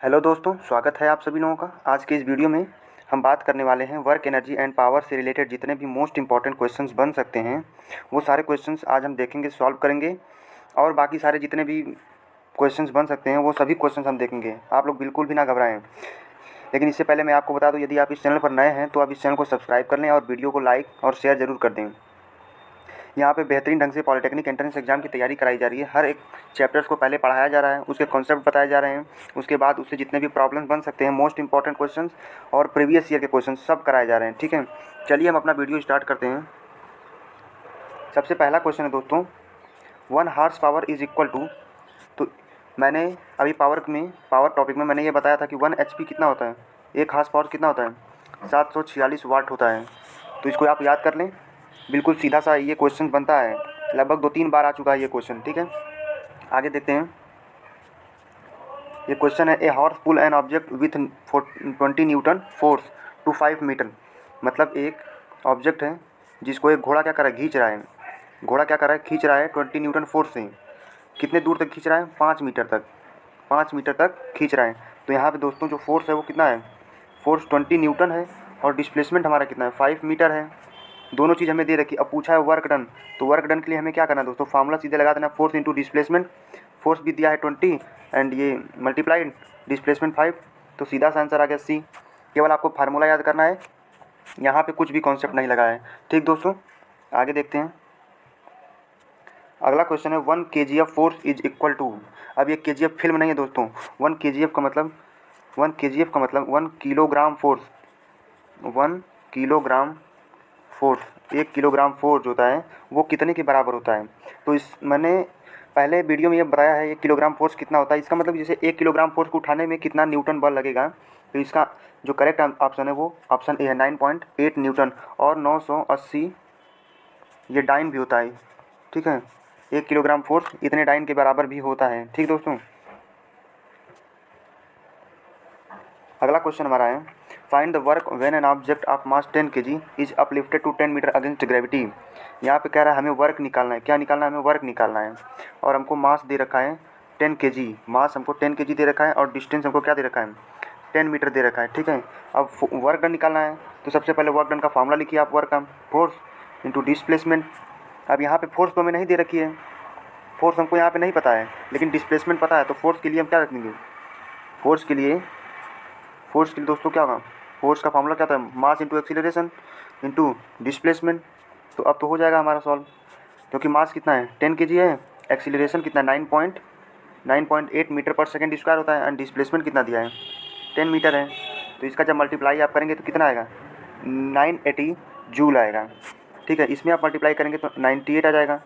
Hello दोस्तों, स्वागत है आप सभी लोगों का। आज के इस वीडियो में हम बात करने वाले हैं वर्क एनर्जी एंड पावर से रिलेटेड जितने भी मोस्ट इंपॉर्टेंट क्वेश्चंस बन सकते हैं वो सारे क्वेश्चंस आज हम देखेंगे, सॉल्व करेंगे। और बाकी सारे जितने भी क्वेश्चंस बन सकते हैं वो सभी क्वेश्चंस हम देखेंगे। आप लोग बिल्कुल भी ना घबराएं। लेकिन इससे पहले मैं आपको बता दूँ, यदि आप इस चैनल पर नए हैं तो आप इस चैनल को सब्सक्राइब कर लें और वीडियो को लाइक और शेयर ज़रूर कर दें। यहाँ पे बेहतरीन ढंग से पॉलिटेक्निक एंट्रेंस एग्जाम की तैयारी कराई जा रही है। हर एक चैप्टर्स को पहले पढ़ाया जा रहा है, उसके कॉन्सेप्ट बताए जा रहे हैं, उसके बाद उससे जितने भी प्रॉब्लम्स बन सकते हैं, मोस्ट इंपॉर्टेंट क्वेश्चंस और प्रीवियस ईयर के क्वेश्चन सब कराए जा रहे हैं। ठीक है, चलिए हम अपना वीडियो स्टार्ट करते हैं। सबसे पहला क्वेश्चन है दोस्तों, 1 horse power is equal to. तो मैंने अभी पावर टॉपिक में मैंने ये बताया था कि 1 HP कितना होता है, 1 हॉर्स पावर कितना होता है, 746 वाट होता है। तो इसको आप याद कर लें। बिल्कुल सीधा सा ये क्वेश्चन बनता है, लगभग 2-3 बार आ चुका है ये क्वेश्चन। ठीक है, आगे देखते हैं। ये क्वेश्चन है, a horse pull an object with 20 newton force to 5 metre. मतलब एक ऑब्जेक्ट है जिसको एक घोड़ा क्या कर रहा है, खींच रहा है। घोड़ा क्या कर रहा है, खींच रहा है 20 न्यूटन फोर्स से। कितने दूर तक खींच रहा है, 5 मीटर तक। 5 मीटर तक खींच रहा है। तो यहाँ पे दोस्तों जो फोर्स है वो कितना है, फोर्स 20 न्यूटन है और डिस्प्लेसमेंट हमारा कितना है, 5 मीटर है। दोनों चीज़ हमें दे रखी। अब पूछा है वर्क डन, तो वर्क डन के लिए हमें क्या करना है दोस्तों, फार्मूला सीधे लगा देना, फोर्स इंटू डिस्प्लेसमेंट। फोर्स भी दिया है 20 एंड ये मल्टीप्लाइड डिस्प्लेसमेंट 5। तो सीधा सा आंसर आ गया सी। केवल आपको फार्मूला याद करना है, यहाँ पे कुछ भी कॉन्सेप्ट नहीं लगा है। ठीक दोस्तों, आगे देखते हैं। अगला क्वेश्चन है, 1 kgf force is equal to. अब ये kgf फिल्म नहीं है दोस्तों। 1 kgf का मतलब 1 kilogram force. 1 kilogram force, 1 kilogram force होता है वो कितने के बराबर होता है। तो इस मैंने पहले वीडियो में ये बताया है 1 किलोग्राम फोर्स कितना होता है। इसका मतलब जैसे 1 किलोग्राम फोर्स को उठाने में कितना न्यूटन बल लगेगा। तो इसका जो करेक्ट ऑप्शन है वो ऑप्शन ए है, 9.8 न्यूटन। और 980 ये डाइन भी होता है। ठीक है, 1 किलोग्राम फोर्स इतने डाइन के बराबर भी होता है। ठीक दोस्तों, अगला क्वेश्चन हमारा है, find the work when an object of mass 10 kg is uplifted to 10 metre against gravity. यहाँ पे कह रहा है हमें वर्क निकालना है। क्या निकालना है, हमें वर्क निकालना है। और हमको मास दे रखा है 10 kg। मास हमको 10 kg दे रखा है और डिस्टेंस हमको क्या दे रखा है, 10 मीटर दे रखा है। ठीक है, अब वर्क डन निकालना है। तो सबसे पहले वर्क डन का फार्मूला लिखिए आप, वर्क का फोर्स इंटू डिस्प्लेसमेंट। अब यहाँ पे फोर्स तो हमें नहीं दे रखी है, फोर्स हमको यहाँ पे नहीं पता है, लेकिन डिस्प्लेसमेंट पता है। तो फोर्स के लिए हम क्या रख देंगे, फोर्स के लिए दोस्तों क्या होगा, फोर्स का फार्मूला क्या था, mass into acceleration into displacement. तो अब तो हो जाएगा हमारा सॉल्व, क्योंकि मास कितना है 10 kg है, एक्सीलरेशन कितना 9.8 मीटर पर सेकेंड स्क्वायर होता है, एंड डिस्प्लेसमेंट कितना दिया है 10 मीटर है। तो इसका जब मल्टीप्लाई आप करेंगे तो कितना आएगा, 980 जूल आएगा। ठीक है, इसमें आप मल्टीप्लाई करेंगे तो 98 आ जाएगा।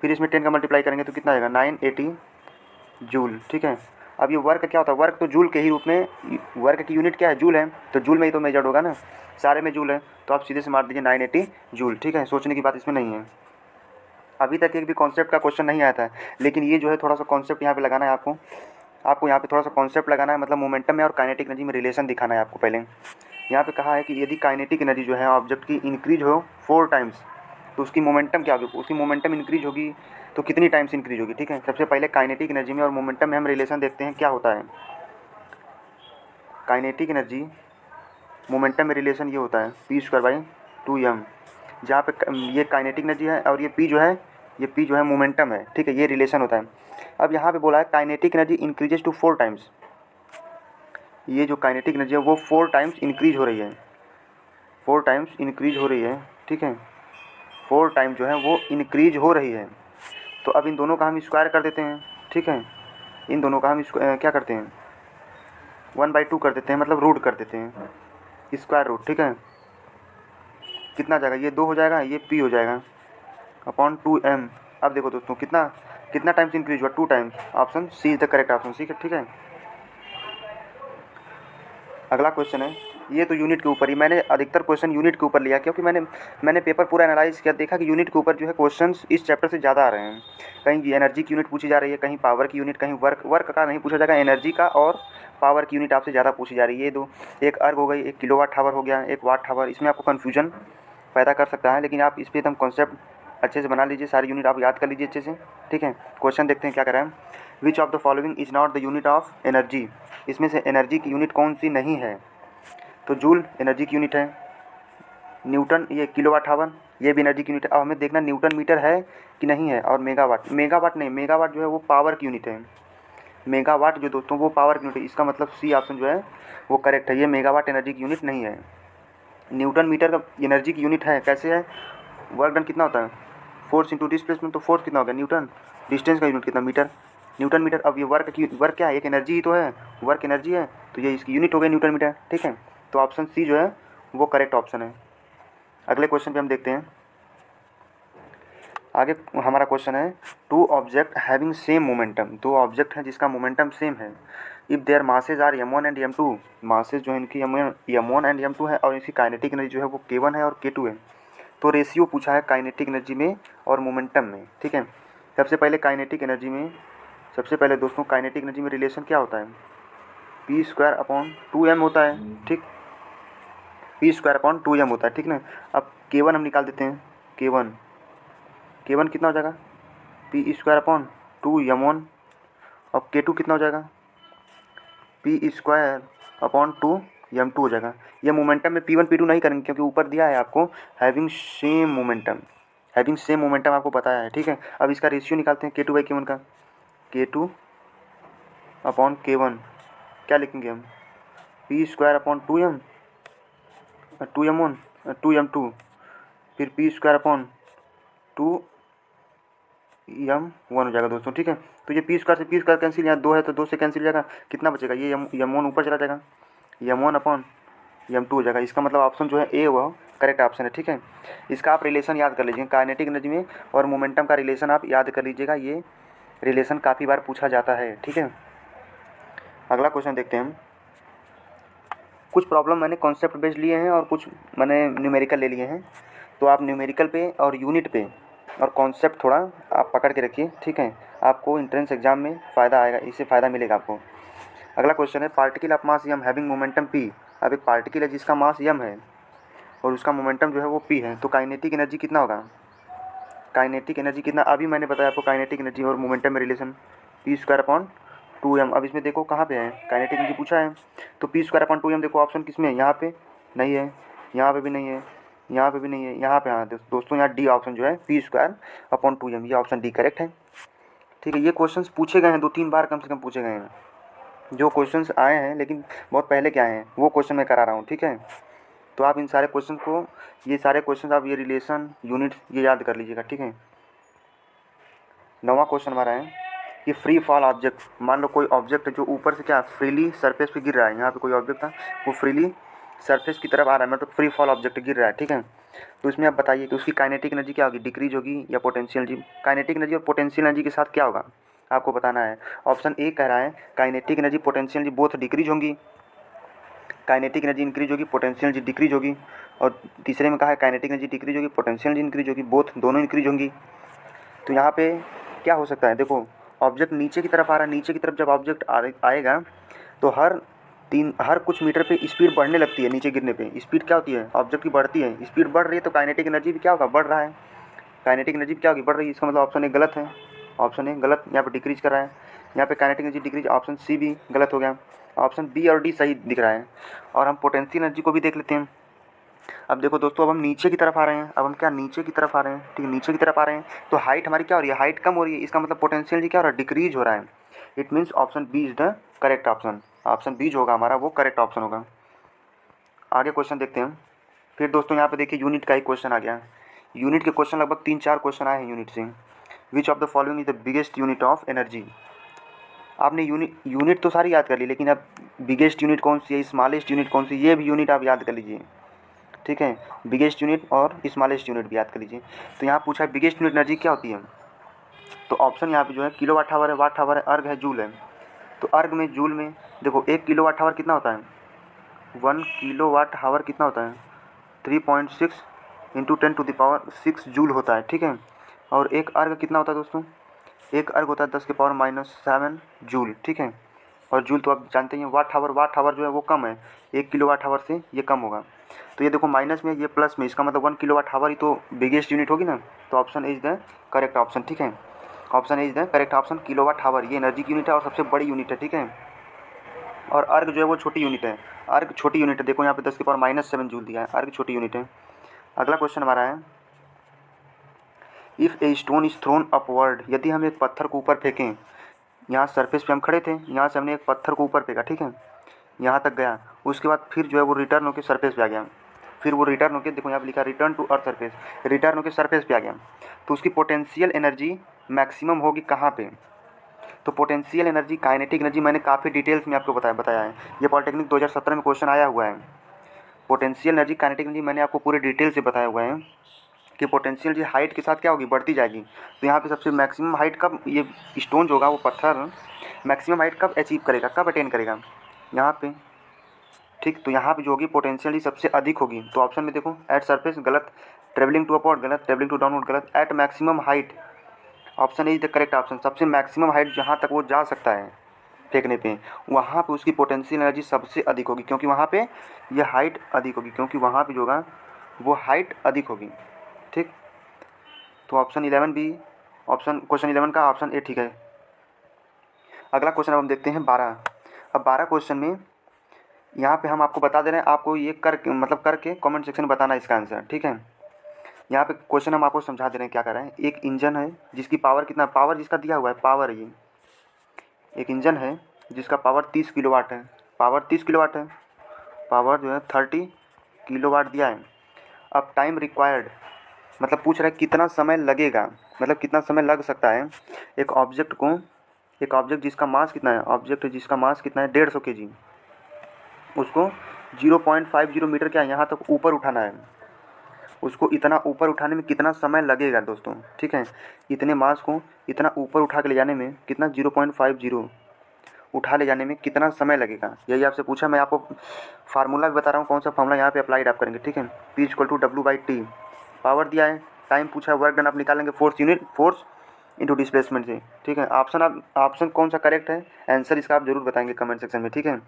फिर इसमें 10 का मल्टीप्लाई करेंगे तो कितना आएगा, 980 जूल। ठीक है, अब ये वर्क क्या होता है, वर्क तो जूल के ही रूप में, वर्क की यूनिट क्या है, जूल है। तो जूल में ही तो मेजर्ड होगा ना, सारे में जूल है। तो आप सीधे से मार दीजिए 980 जूल। ठीक है, सोचने की बात इसमें नहीं है। अभी तक एक भी कॉन्सेप्ट का क्वेश्चन नहीं आया था, लेकिन ये जो है थोड़ा सा कॉन्सेप्ट यहाँ पे लगाना है आपको यहाँ पे थोड़ा सा कॉन्सेप्ट लगाना है। मतलब मोमेंटम में और काइनेटिक एनर्जी में रिलेशन दिखाना है आपको। पहले यहाँ पे कहा है कि यदि काइनेटिक एनर्जी जो है ऑब्जेक्ट की इंक्रीज हो 4 टाइम्स, तो उसकी मोमेंटम क्या होगी, उसकी मोमेंटम इंक्रीज होगी तो कितनी टाइम्स इंक्रीज होगी। ठीक है, सबसे पहले काइनेटिक एनर्जी में और मोमेंटम में हम रिलेशन देखते हैं क्या होता है। काइनेटिक एनर्जी मोमेंटम में रिलेशन ये होता है p²/2m, जहाँ पे ये काइनेटिक एनर्जी है और ये p जो है मोमेंटम है। ठीक है, ये रिलेशन होता है। अब यहाँ पे बोला है kinetic energy increases to 4 times. ये जो काइनेटिक एनर्जी है वो 4 टाइम्स इंक्रीज हो रही है, 4 टाइम्स इंक्रीज हो रही है। ठीक है, 4 टाइम जो है वो इंक्रीज हो रही है। तो अब इन दोनों का हम स्क्वायर कर देते हैं। ठीक है, इन दोनों का हम क्या करते हैं, 1/2 कर देते हैं, मतलब रूट कर देते हैं, स्क्वायर रूट। ठीक है, कितना जाएगा, ये 2 हो जाएगा, ये p हो जाएगा अपॉन 2m। अब देखो दोस्तों कितना कितना टाइम्स इंक्रीज हुआ, 2 times. Option C is the correct option. ठीक है, अगला क्वेश्चन है, ये तो यूनिट के ऊपर ही, मैंने अधिकतर क्वेश्चन यूनिट के ऊपर लिया, क्योंकि मैंने पेपर पूरा एनालाइज किया, देखा कि यूनिट के ऊपर जो है क्वेश्चंस इस चैप्टर से ज़्यादा आ रहे हैं। कहीं एनर्जी की यूनिट पूछी जा रही है, कहीं पावर की यूनिट, कहीं वर्क का नहीं पूछा जाएगा, एनर्जी का और पावर की यूनिट आपसे ज़्यादा पूछी जा रही है। ये दो, एक अर्ग हो गई, एक किलोवाट हावर हो गया, एक वाट हावर, इसमें आपको कन्फ्यूजन पैदा कर सकता है। लेकिन आप इस पर एकदम कॉन्सेप्ट अच्छे से बना लीजिए, सारी यूनिट आप याद कर लीजिए अच्छे से, ठीक है। क्वेश्चन देखते हैं क्या कर रहा है। Which of the following is not the unit of energy, इसमें से एनर्जी की यूनिट कौन सी नहीं है। तो जूल एनर्जी की यूनिट है, न्यूटन ये किलोवाट आवर ये भी एनर्जी की यूनिट है। अब हमें देखना न्यूटन मीटर है कि नहीं है, और मेगावाट, मेगावाट नहीं, मेगावाट जो है वो पावर की यूनिट है। मेगावाट जो दोस्तों वो पावर की यूनिट है, इसका मतलब सी ऑप्शन जो है वो करेक्ट है। ये मेगावाट एनर्जी की यूनिट नहीं है। न्यूटन मीटर का एनर्जी की यूनिट है, कैसे है, वर्क डन कितना होता है, फोर्स इंटू डिस्प्लेसमेंट, तो फोर्स कितना होगा न्यूटन, डिस्टेंस का यूनिट कितना मीटर, न्यूटन मीटर। अब ये वर्क क्या है, एक एनर्जी ही तो है, वर्क एनर्जी है, तो ये इसकी यूनिट हो गई न्यूटन मीटर, ठीक है। तो ऑप्शन सी जो है वो करेक्ट ऑप्शन है। अगले क्वेश्चन पे हम देखते हैं। आगे हमारा क्वेश्चन है, two object having same momentum, दो ऑब्जेक्ट हैं जिसका मोमेंटम सेम है। If their masses are m1 and m2, masses जो है इनकी m1 एंड m2 है, और इनकी काइनेटिक एनर्जी जो है वो k1 है और k2 है। तो रेशियो पूछा है काइनेटिक एनर्जी में और मोमेंटम में, ठीक है। सबसे पहले काइनेटिक एनर्जी में, सबसे पहले दोस्तों काइनेटिक एनर्जी में रिलेशन क्या होता है, p²/2m होता है, ठीक, p²/2m होता है, ठीक ना। अब k1 हम निकाल देते हैं, k1 कितना हो जाएगा, p²/2m1, अब k2 कितना हो जाएगा, p²/2m2 हो जाएगा। ये मोमेंटम में p1 p2 नहीं करेंगे क्योंकि ऊपर दिया है आपको having same momentum, having same momentum आपको बताया है, ठीक है। अब इसका रेशियो निकालते हैं k2/k1 का, k2/k1 क्या लिखेंगे हम, p²/2m 2m1 2m2, फिर p²/2m1 हो जाएगा दोस्तों, ठीक है। तो ये p² से p² कैंसिल, यहाँ 2 है तो 2 से कैंसिल हो जाएगा, कितना बचेगा, ये m1 ऊपर चला जाएगा, m1/m2 हो जाएगा। इसका मतलब ऑप्शन जो है ए वह करेक्ट ऑप्शन है, ठीक है। इसका आप रिलेशन याद कर लीजिए, काइनेटिक एनर्जी में और मोमेंटम का रिलेशन आप याद कर लीजिएगा, ये रिलेशन काफ़ी बार पूछा जाता है, ठीक है। अगला क्वेश्चन देखते हैं हम। कुछ प्रॉब्लम मैंने कॉन्सेप्ट बेस्ड लिए हैं और कुछ मैंने न्यूमेरिकल ले लिए हैं, तो आप न्यूमेरिकल पे और यूनिट पे और कॉन्सेप्ट थोड़ा आप पकड़ के रखिए, ठीक है। आपको एंट्रेंस एग्जाम में फ़ायदा आएगा, इससे फ़ायदा मिलेगा आपको। अगला क्वेश्चन है, particle of mass m having momentum p। अब एक पार्टिकल है जिसका मास m है और उसका मोमेंटम जो है वो p है, तो काइनेटिक एनर्जी कितना होगा, काइनेटिक एनर्जी कितना, अभी मैंने बताया आपको काइनेटिक एनर्जी और मोमेंटम में रिलेशन p²/2m। अब इसमें देखो कहाँ पे है, काइनेटिक एनर्जी पूछा है, तो p²/2m देखो ऑप्शन किस में है, यहाँ पे नहीं है, यहाँ पे भी नहीं है, यहाँ पे भी नहीं है, यहाँ पे हाँ दोस्तों यहाँ डी ऑप्शन जो है p²/2m, ये ऑप्शन डी करेक्ट है, ठीक है। ये क्वेश्चंस पूछे गए हैं 2-3 बार कम से कम पूछे गए हैं, जो क्वेश्चंस आए हैं लेकिन बहुत पहले के आए हैं वो क्वेश्चन मैं करा रहा हूँ, ठीक है। तो आप इन सारे क्वेश्चन को, ये सारे क्वेश्चन आप ये रिलेशन यूनिट ये याद कर लीजिएगा, ठीक है। 9वां क्वेश्चन हमारा है कि फ्री फॉल ऑब्जेक्ट, मान लो कोई ऑब्जेक्ट है जो ऊपर से क्या फ्रीली सरफेस पे गिर रहा है, यहाँ पे कोई ऑब्जेक्ट था वो फ्रीली सरफेस की तरफ आ रहा है, मतलब फ्री फॉल ऑब्जेक्ट गिर रहा है, ठीक है। तो इसमें आप बताइए कि उसकी काइनेटिक एनर्जी क्या होगी, डिक्रीज होगी या पोटेंशियल एनर्जी। काइनेटिक एनर्जी और पोटेंशियल एनर्जी के साथ क्या होगा आपको बताना है। ऑप्शन ए कह रहा है kinetic energy potential energy both decrease होंगी, काइनेटिक एनर्जी इंक्रीज होगी, पोटेंशियल एनर्जी डिक्रीज होगी, और तीसरे में कहा है काइनेटिक एनर्जी डिक्रीज होगी, पोटेंशियल एनर्जी इंक्रीज होगी, बोथ दोनों इंक्रीज होंगी। तो यहाँ पे क्या हो सकता है, देखो ऑब्जेक्ट नीचे की तरफ आ रहा है, नीचे की तरफ जब ऑब्जेक्ट आएगा तो हर कुछ मीटर पे स्पीड बढ़ने लगती है, नीचे गिरने पे स्पीड क्या होती है ऑब्जेक्ट की बढ़ती है, स्पीड बढ़ रही है, तो काइनेटिक एनर्जी भी क्या होगा, बढ़ रहा है, काइनेटिक एनर्जी भी क्या होगी, बढ़ रही है। इसका मतलब ऑप्शन ए गलत है, ऑप्शन ए गलत, यहाँ पे डिक्रीज कर रहा है, यहाँ पे kinetic energy decrease, option C भी गलत हो गया, ऑप्शन बी और डी सही दिख रहा है। और हम पोटेंशियल एनर्जी को भी देख लेते हैं। अब देखो दोस्तों, अब हम नीचे की तरफ आ रहे हैं, अब हम क्या नीचे की तरफ आ रहे हैं, ठीक है, नीचे की तरफ आ रहे हैं, तो हाइट हमारी क्या हो रही है, हाइट कम हो रही है, इसका मतलब पोटेंशियल एनर्जी क्या हो रहा है, डिक्रीज हो रहा है। It means option B is the correct option, option B जो होगा हमारा वो करेक्ट ऑप्शन होगा। आगे क्वेश्चन देखते हैं। फिर दोस्तों यहाँ पे देखिए यूनिट का ही क्वेश्चन आ गया, यूनिट के क्वेश्चन लगभग 3-4 क्वेश्चन आए हैं यूनिट से। Which of the following is the biggest unit of energy. आपने यूनिट तो सारी याद कर ली, लेकिन अब बिगेस्ट यूनिट कौन सी है, स्मॉलेस्ट यूनिट कौन सी, ये भी यूनिट आप याद कर लीजिए, ठीक है। बिगेस्ट यूनिट और स्मॉलेस्ट यूनिट भी याद कर लीजिए। तो यहाँ पूछा है बिगेस्ट यूनिट एनर्जी क्या होती है, तो ऑप्शन यहाँ पे जो है किलोवाट आवर है, वाट आवर है, अर्ग है, जूल है। तो अर्ग में, जूल में देखो 1 किलोवाट आवर कितना होता है, 1 किलोवाट आवर कितना होता है 3.6 × 10⁻6 जूल होता है, ठीक है। और एक अर्ग कितना होता है दोस्तों, एक अर्ग होता है 10⁻⁻7 जूल, ठीक है। और जूल तो आप जानते ही हैं। वाट आवर जो है वो कम है, 1 किलोवाट आवर से ये कम होगा। तो ये देखो माइनस में, ये प्लस में, इसका मतलब 1 किलोवाट आवर ही तो बिगेस्ट यूनिट होगी ना। तो option is the correct option, ठीक है। Option is the correct option, kilowatt hour ये एनर्जी की यूनिट है और सबसे बड़ी यूनिट है, ठीक है। और अर्ग जो है वो छोटी यूनिट है, अर्ग छोटी यूनिट है। देखो यहाँ पे 10⁻⁻7 जूल दिया है, अर्ग छोटी यूनिट है। अगला क्वेश्चन हमारा है, if a stone is throne upward, यदि हम एक पत्थर को ऊपर फेंकें, यहाँ सरफेस पे हम खड़े थे, यहाँ से हमने एक पत्थर को ऊपर फेंका, ठीक है, यहाँ तक गया, उसके बाद फिर जो है वो रिटर्न होकर सरफेस पे आ गया, फिर वो रिटर्न होकर, देखो यहाँ पे लिखा return to earth surface, return होकर सरफेस पे आ गया, तो उसकी पोटेंशियल एनर्जी मैक्सिमम होगी कहाँ पे। तो पोटेंशियल एनर्जी, काइनेटिक एनर्जी मैंने काफ़ी डिटेल्स में आपको बताया है, ये पॉलिटेक्निक 2017 में क्वेश्चन आया हुआ है। पोटेंशियल एनर्जी, काइनेटिक एनर्जी मैंने आपको पूरे डिटेल से बताया हुआ है कि पोटेंशियल एनर्जी हाइट के साथ क्या होगी, बढ़ती जाएगी। तो यहाँ पे सबसे मैक्सिमम हाइट कब ये स्टोन जो होगा, वो पत्थर मैक्सिमम हाइट कब अचीव करेगा, कब अटेन करेगा, यहाँ पे, ठीक। तो यहाँ पे जो होगी पोटेंशियल एनर्जी सबसे अधिक होगी। तो ऑप्शन में देखो, एट सरफेस गलत, ट्रेवलिंग टू अपवर्ड गलत, ट्रेवलिंग टू डाउनवर्ड गलत, at maximum height, option is the correct option. सबसे मैक्सिमम हाइट जहाँ तक वो जा सकता है फेंकने पे, वहाँ पे उसकी पोटेंशियल एनर्जी सबसे अधिक होगी, क्योंकि वहाँ पे ये हाइट अधिक होगी, क्योंकि वहाँ पे जो होगा वो हाइट अधिक होगी, ठीक। तो ऑप्शन 11 भी, ऑप्शन क्वेश्चन 11 का ऑप्शन ए ठीक है। अगला क्वेश्चन अब हम देखते हैं 12। अब 12 क्वेश्चन में यहाँ पे हम आपको बता दे रहे हैं, आपको ये करके कमेंट सेक्शन में बताना इसका आंसर, ठीक है। यहाँ पे क्वेश्चन हम आपको समझा दे रहे हैं क्या कर रहे हैं। एक इंजन है जिसकी पावर कितना, पावर जिसका दिया हुआ है, पावर, ये एक इंजन है जिसका पावर 30 किलोवाट है, पावर 30 किलोवाट है, पावर जो है 30 किलोवाट दिया है। अब टाइम रिक्वायर्ड, मतलब पूछ रहा है कितना समय लगेगा, मतलब कितना समय लग सकता है एक ऑब्जेक्ट को, एक ऑब्जेक्ट जिसका मास कितना है, ऑब्जेक्ट जिसका मास कितना है 150 kg, उसको 0.50 मीटर क्या यहाँ तक ऊपर उठाना है, उसको इतना ऊपर उठाने में कितना समय लगेगा दोस्तों, ठीक है। इतने मास को इतना ऊपर उठा के ले जाने में कितना, 0.50 उठा ले जाने में कितना समय लगेगा, यही आपसे पूछा। मैं आपको फार्मूला भी बता रहा हूँ, कौन सा फार्मूला यहाँ पे अप्लाइड आप करेंगे, ठीक है। P = W/T, पावर दिया है, टाइम पूछा है, वर्क डन आप निकालेंगे फोर्स इंटू डिस्प्लेसमेंट से, ठीक है। ऑप्शन कौन सा करेक्ट है, आंसर इसका आप जरूर बताएंगे कमेंट सेक्शन में, ठीक है।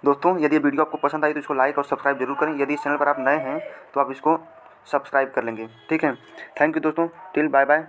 दोस्तों यदि वीडियो आपको पसंद आई तो इसको लाइक और सब्सक्राइब जरूर करें। यदि इस चैनल पर आप नए हैं तो आप इसको सब्सक्राइब कर लेंगे, ठीक है। थैंक यू दोस्तों, टिल बाय बाय।